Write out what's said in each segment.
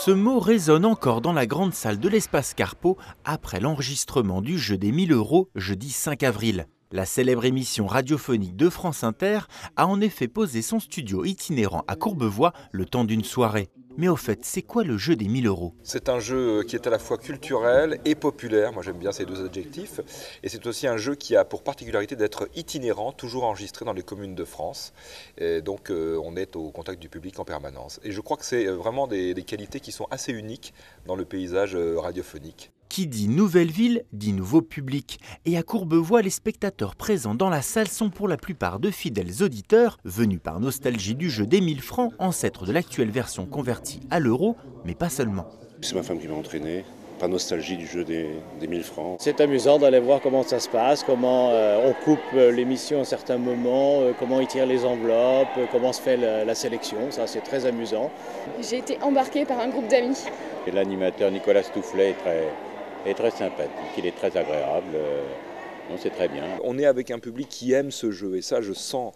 Ce mot résonne encore dans la grande salle de l'Espace Carpeaux après l'enregistrement du jeu des 1000 € jeudi 5 avril. La célèbre émission radiophonique de France Inter a en effet posé son studio itinérant à Courbevoie le temps d'une soirée. Mais au fait, c'est quoi le jeu des 1000 €? C'est un jeu qui est à la fois culturel et populaire, moi j'aime bien ces deux adjectifs, et c'est aussi un jeu qui a pour particularité d'être itinérant, toujours enregistré dans les communes de France, et donc on est au contact du public en permanence. Et je crois que c'est vraiment des qualités qui sont assez uniques dans le paysage radiophonique. Qui dit nouvelle ville, dit nouveau public. Et à Courbevoie, les spectateurs présents dans la salle sont pour la plupart de fidèles auditeurs, venus par nostalgie du jeu des 1000 francs, ancêtre de l'actuelle version convertie à l'euro, mais pas seulement. C'est ma femme qui m'a entraîné, par nostalgie du jeu des 1000 francs. C'est amusant d'aller voir comment ça se passe, comment on coupe l'émission à certains moments, comment ils tirent les enveloppes, comment se fait la sélection, ça c'est très amusant. J'ai été embarquée par un groupe d'amis. Et l'animateur Nicolas Stoufflet est très sympathique, il est très agréable, c'est très bien. On est avec un public qui aime ce jeu et ça je sens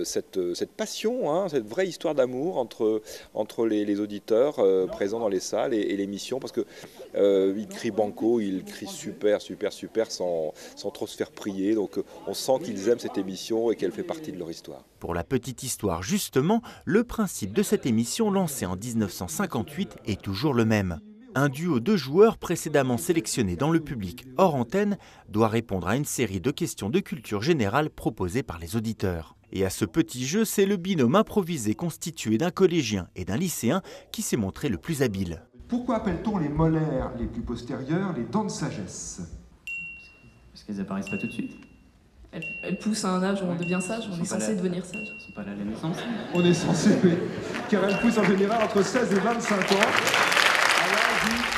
cette passion, cette vraie histoire d'amour entre les auditeurs présents dans les salles et l'émission, parce qu'ils crient banco, ils crient super sans trop se faire prier, donc on sent qu'ils aiment cette émission et qu'elle fait partie de leur histoire. Pour la petite histoire justement, le principe de cette émission lancée en 1958 est toujours le même. Un duo de joueurs précédemment sélectionnés dans le public hors antenne doit répondre à une série de questions de culture générale proposées par les auditeurs. Et à ce petit jeu, c'est le binôme improvisé constitué d'un collégien et d'un lycéen qui s'est montré le plus habile. Pourquoi appelle-t-on les molaires les plus postérieures les dents de sagesse? Parce qu'elles apparaissent pas tout de suite. Elles poussent à un âge où on devient sage, on est censé devenir sage. Elles sont pas là à la naissance. On est censé, oui. Car elles poussent en général entre 16 et 25 ans.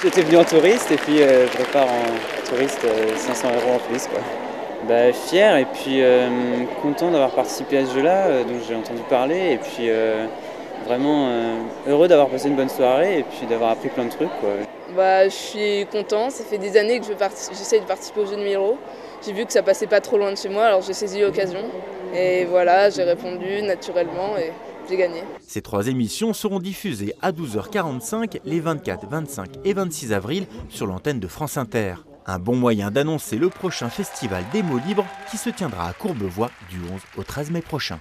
J'étais venu en touriste et puis je repars en touriste 500 € en plus, quoi. Fier et puis content d'avoir participé à ce jeu-là, dont j'ai entendu parler, et puis vraiment heureux d'avoir passé une bonne soirée et puis d'avoir appris plein de trucs, quoi. Je suis content, ça fait des années que j'essaie de participer au jeu de 1000 €. J'ai vu que ça passait pas trop loin de chez moi, alors j'ai saisi l'occasion. Et voilà, j'ai répondu naturellement et j'ai gagné. Ces 3 émissions seront diffusées à 12h45 les 24, 25 et 26 avril sur l'antenne de France Inter. Un bon moyen d'annoncer le prochain festival des mots libres qui se tiendra à Courbevoie du 11 au 13 mai prochain.